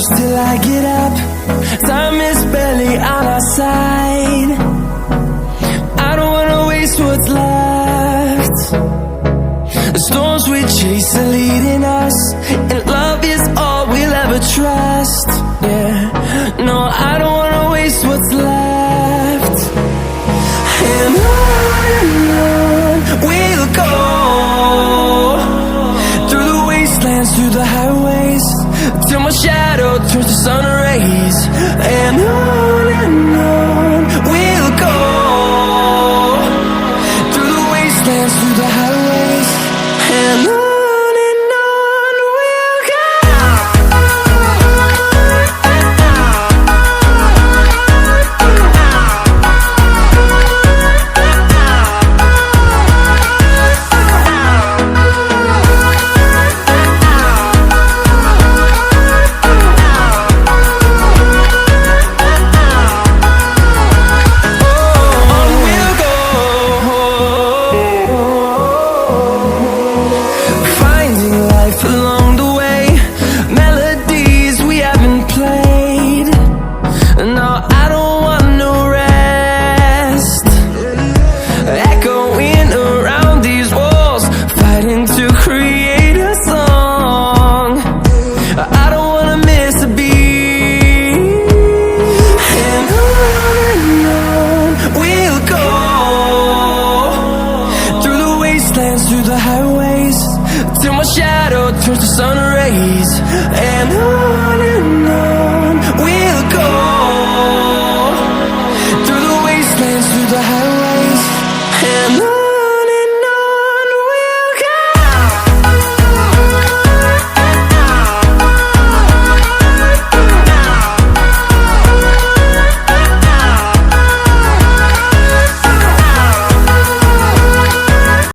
close till I get up. Time is barely on our side. I don't wanna waste what's left. The storms we chase are leading us, and love is all we'll ever trust. Yeah, no, I don't wanna waste what's left. And on we'll go, through the wastelands, through the highways, till my shadow turns to sun rays. And on we'll go, through the wastelands, through the highways, and on we'll go. Along the way, melodies we haven't played. No, I don't want no rest. Echoing around these walls, fighting to create a song. I don't wanna miss a beat. And on we'll go, through the wastelands, through the highways, till my shadow turns to sun rays. And